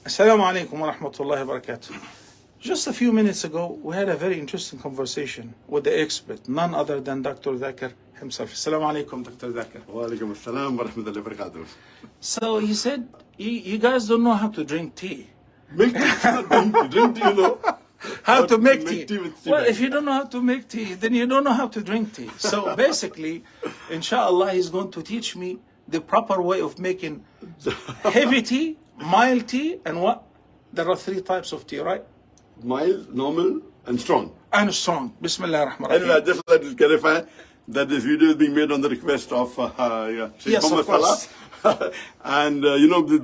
Assalamu alaikum wa rahmatullahi wa barakatuh. Just a few minutes ago, we had a very interesting conversation with the expert, none other than Dr. Zakir himself. Assalamu alaikum, Dr. Zakir. Wa alaikum assalam wa rahmatullahi wa barakatuh. So he said, you guys don't know how to drink tea. Make tea, drink tea, you know. How to make tea. With tea Well, bag. if you don't know how to make tea, then you don't know how to drink tea. So basically, inshallah, he's going to teach me the proper way of making heavy tea, mild tea, and what? There are 3 types of tea, right? Mild, normal, and strong. And strong. Bismillah ar-Rahman ar-Rahim. Anyway, I just like to clarify that this video is being made on the request of Sheikh Yes, of Muhammad course. Salah. And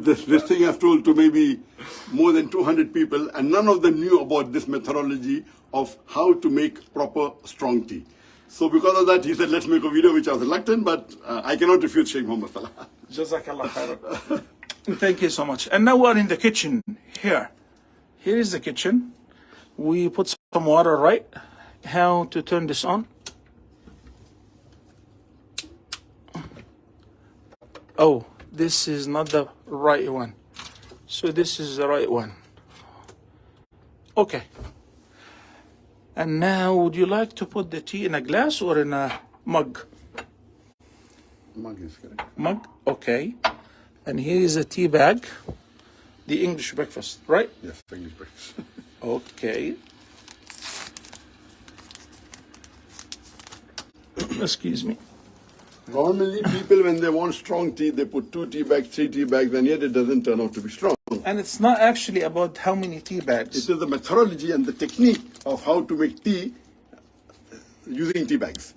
this thing I've told to maybe more than 200 people, and none of them knew about this methodology of how to make proper strong tea. So because of that, he said, let's make a video, which I was reluctant, but I cannot refuse Sheikh Muhammad Salah. Jazakallah khairan. Thank you so much. And now we're in the kitchen here. Here is the kitchen. We put some water, right? How to turn this on? Oh, this is not the right one. So this is the right one. Okay. And now, would you like to put the tea in a glass or in a mug? Mug is correct. Mug? Okay. And here is a tea bag. The English breakfast, right? Yes, English breakfast. Okay. Excuse me. Normally, people, when they want strong tea, they put 2 tea bags, 3 tea bags, and yet it doesn't turn out to be strong. And it's not actually about how many tea bags. It is the methodology and the technique of how to make tea using tea bags.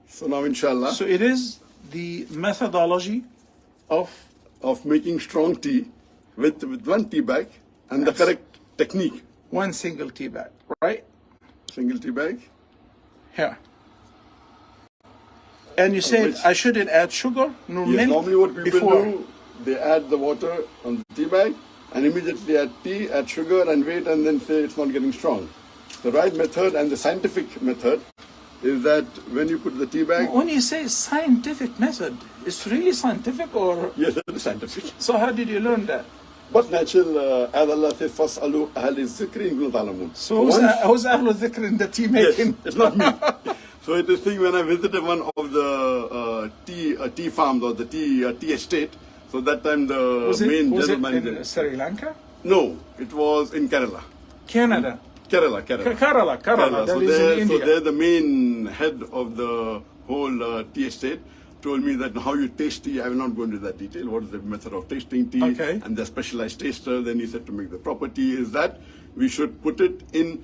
So now, inshallah, So it is the methodology of of making strong tea with 1 tea bag and the correct technique. one single tea bag, right? Single tea bag. Here. And you said which- I shouldn't add sugar nor Yes, milk normally what people before. do, they add the water on the tea bag and immediately add tea, add sugar and wait and then say it's not getting strong. The right method and the scientific method is that when you put the tea bag, When you say scientific method, it's really scientific or? yes, it is scientific. So how did you learn that? But natural, as Allah says, فَاسْأَلُوا أَهْلِ الذِّكْرِ إِن كُنتُمْ تَعْلَمُونَ. So who's Ahlul Dhikr in the tea Yes, making? it's not me. So it is thing when I visited one of the tea farms or the tea estate. So that time the Was main it general in manager. Sri Lanka? No, it was in Kerala. Canada? Kerala. Kerala. That So is in there, India. so there the main head of the whole tea estate told me that how you taste tea, I will not go into that detail. What is the method of tasting tea? Okay. And the specialized taster. Then he said to make the proper tea is that we should put it in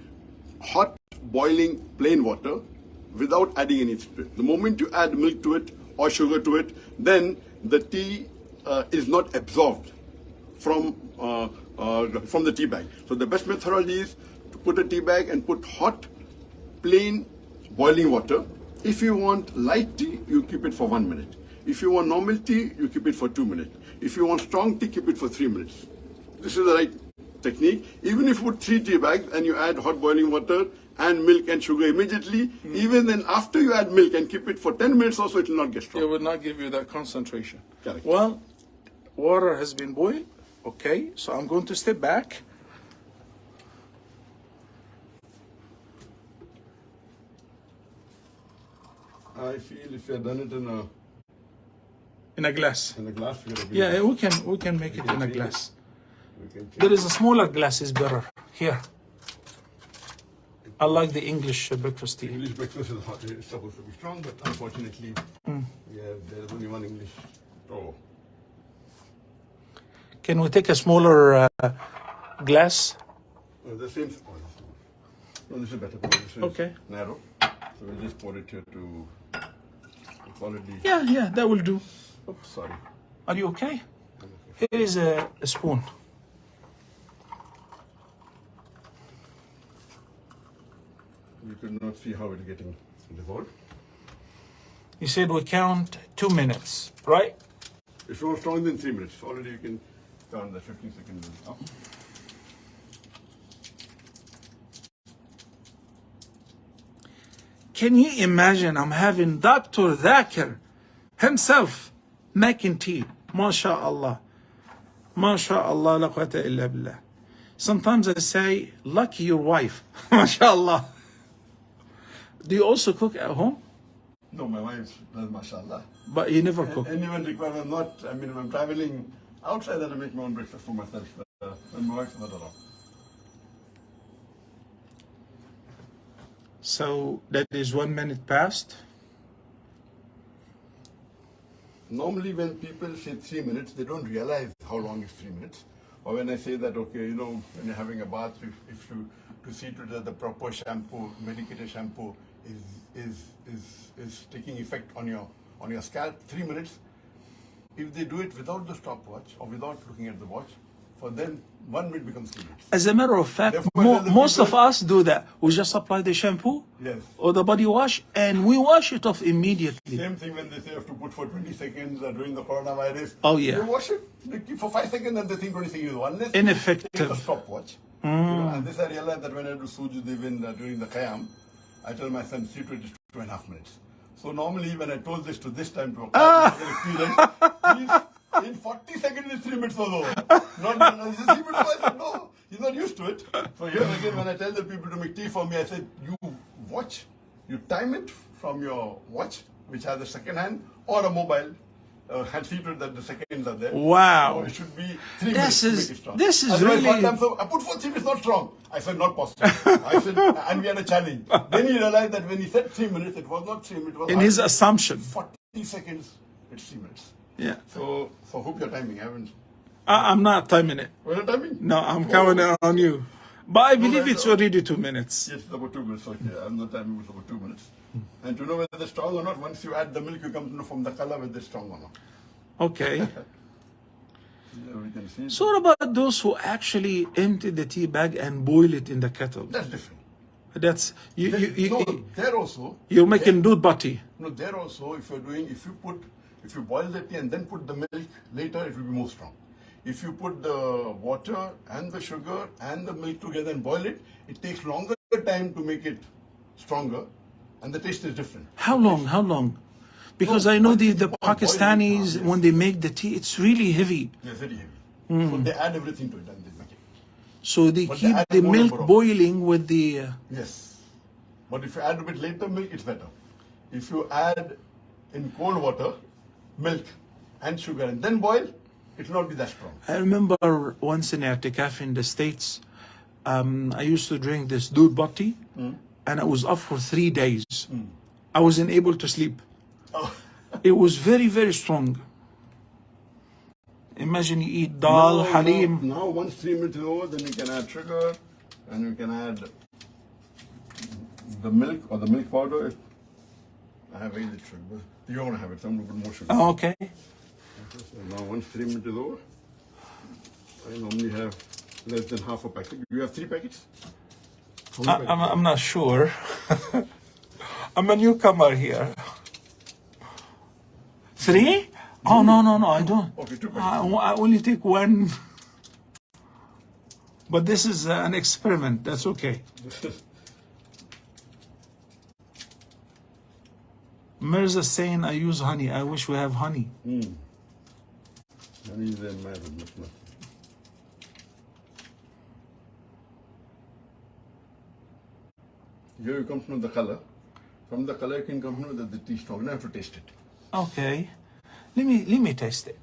hot boiling plain water without adding anything to it. The moment you add milk to it or sugar to it, then the tea is not absorbed from the tea bag. So the best methodology is to put a tea bag and put hot, plain, boiling water. If you want light tea, you keep it for 1 minute. If you want normal tea, you keep it for 2 minutes. If you want strong tea, keep it for 3 minutes. This is the right technique. Even if you put 3 tea bags and you add hot boiling water and milk and sugar immediately, even then after you add milk and keep it for 10 minutes also, it will not get strong. It would not give you that concentration. Correct. Well, water has been boiled. Okay, so I'm going to step back. I feel if you had done it In a glass. in a glass, you would have been Yeah, we can make it in a glass. we can change. There is a smaller glass is better. Here. I like the English breakfast tea. English breakfast is hot. It's supposed to be strong, but unfortunately, there's only one English store. Can we take a smaller glass? The same. No, this is better. This is Okay. narrow. So we'll just pour it here to quality. Yeah, that will do. Oops, sorry. Are you okay? Here is a spoon. You could not see how it's getting dissolved. You said we count 2 minutes, right? If you want strong, then 3 minutes. Already you can count the 15 seconds now. Can you imagine I'm having Dr. Zakir himself making tea? MashaAllah. MashaAllah, la quwwata illa billah. Sometimes I say, lucky your wife. MashaAllah. Do you also cook at home? No, my wife does, mashallah. But you never cook. And even require, I'm not, I mean, if I'm traveling outside, then I make my own breakfast for myself. And my wife's not around. So that is 1 minute past. Normally when people say 3 minutes, they don't realize how long is 3 minutes. Or when I say that, okay, you know, when you're having a bath, if you to see to the proper shampoo, medicated shampoo is taking effect on your scalp, 3 minutes. If they do it without the stopwatch or without looking at the watch, for them 1 minute becomes 3 minutes. As a matter of fact, Therefore, most of us do that. We just apply the shampoo Yes. or the body wash and we wash it off immediately. Same thing when they say you have to put for 20 seconds during the coronavirus. Oh, yeah. You wash it, they keep for 5 seconds and they think 20 seconds is one. Ineffective. Take a stopwatch. You know, and this I realized that when I do sujud even during the qiyam, I tell my son, see to it is 2.5 minutes. So normally when I told this to this time to a experience, in 40 seconds is 3 minutes or so. Not this is 3 minutes. I said, no, he's not used to it. So here again, when I tell the people to make tea for me, I said, you watch, you time it from your watch, which has a second hand, or a mobile, and see to it that the seconds are there. Wow. So it should be 3 minutes to make it strong. This is Otherwise, really... one time, so I put for 3 minutes, not strong. I said, not possible. I said, and we had a challenge. Then he realized that when he said 3 minutes, it was not 3 minutes. It was In his assumption. 40 seconds, it's 3 minutes. Yeah. So hope you're timing. I haven't. I'm not timing it. Well, you're timing? No, I'm counting on you. But I believe it's already 2 minutes. Yes, it's about 2 minutes. Okay, I'm not timing, it's about 2 minutes. And to know whether they're strong or not, once you add the milk, you come to know from the color whether they're strong or not. Okay. Yeah, we can see. So what about those who actually empty the tea bag and boil it in the kettle? That's different. That's No, there also. you're making doodh bati. No, there also, if you boil the tea and then put the milk later, it will be more strong. If you put the water and the sugar and the milk together and boil it, it takes longer time to make it stronger, and the taste is different. How long? How long? Because I know the Pakistanis, when they make the tea, it's really heavy. They're very heavy. So they add everything to it and they make it. So they But keep they add the more milk number of- boiling with the... Yes. But if you add a bit later milk, it's better. If you add in cold water, milk and sugar and then boil, it will not be that strong. I remember once in I'tikaf in the States, I used to drink this doodh bati, and I was up for 3 days. I wasn't able to sleep. Oh. It was very, very strong. Imagine you eat dal, halim. Now, once 3 minutes is over, then you can add sugar and you can add the milk or the milk powder. I have added sugar. You don't want to have it, so I'm going to put more sugar. Oh, okay. So now, once 3 minutes is over, I normally have less than half a packet. You have 3 packets? How many packets? I'm not sure. I'm a newcomer here. 3? Oh, no, I don't. Okay, 2 packets. I only take 1. But this is an experiment. That's okay. Mirza saying I use honey. I wish we have honey. Honey is a matter, not. Here you come to know the color. From the color you can come to know that the tea is strong. You have to taste it. Okay. Let me taste it.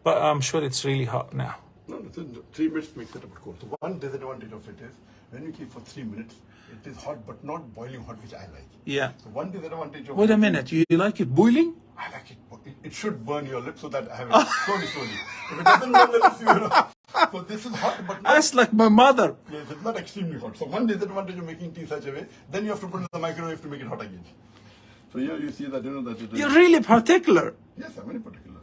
But I'm sure it's really hot now. No, 3 minutes makes it a bit cold. So one disadvantage of it is when you keep for 3 minutes, it is hot but not boiling hot, which I like. Yeah. So one disadvantage of Wait it a minute. You like it boiling? I like it. It should burn your lips so that I have it slowly. If it doesn't burn the lips, you know. So this is hot, but not, That's like my mother. yes, it's not extremely hot. So one disadvantage of making tea such a way, then you have to put it in the microwave to make it hot again. So here you see that, you know, that it is. You're really particular. Yes, I'm very particular.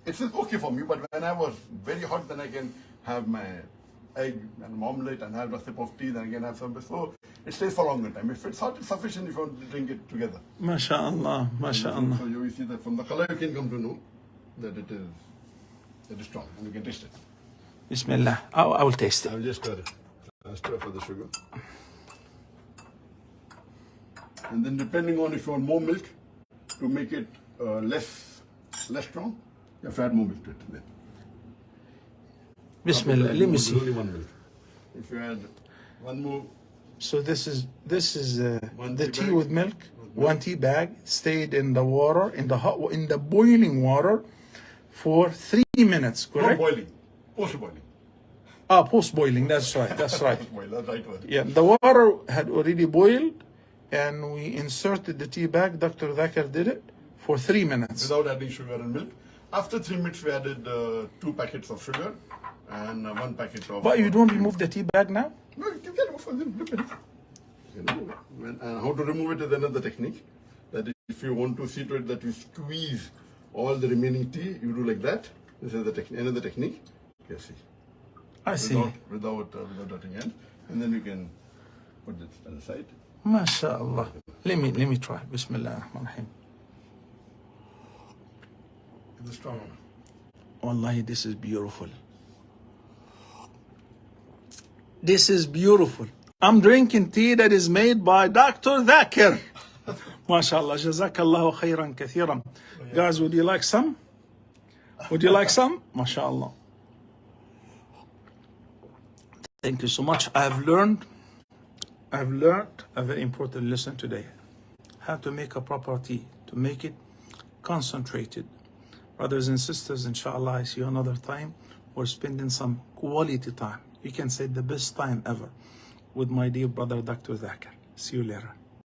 It's okay for me, but when I was very hot, then I can have my egg and omelette and have a sip of tea, then again have some. So it stays for a longer time. If it's hot, it's sufficient if you want to drink it together. MashaAllah, MashaAllah. So you see that from the color you can come to know that it is strong and you can taste it. Bismillah. I will taste it. I will just stir it. I'll stir for the sugar. And then depending on if you want more milk to make it less strong, you have to add more milk to it. Then. Bismillah. Let me see. Only 1 milk. If you add one more, So this is One the tea tea bag. with milk. 1 tea bag stayed in the water, in the boiling water for 3 minutes. not Correct? boiling, post boiling. Ah, post boiling. That's right. That's right. Boil, that's right word. Yeah, the water had already boiled, and we inserted the tea bag. Dr. Zakir did it for 3 minutes. Without adding sugar and milk. After 3 minutes, we added 2 packets of sugar and 1 packet of. But you don't remove the tea bag now? No, you can remove it. Look at it. You can remove it. And how to remove it is another technique. That if you want to see to it that you squeeze all the remaining tea, you do like that. This is the technique. Another technique. You see. I see. Without touching hand, and then you can put this on the side. MashaAllah. Let me try. Bismillah ar-Rahman ar-Rahim. It's strong. Wallahi, this is beautiful. This is beautiful. I'm drinking tea that is made by Dr. Zakir. MashaAllah. Jazakallahu khairan kathiran. Guys, would you like some? Would you like some? MashaAllah. Thank you so much. I've learned a very important lesson today. How to make a proper tea, to make it concentrated. Brothers and sisters, inshallah, I see you another time. We're spending some quality time. You can say the best time ever with my dear brother, Dr. Zakir. See you later.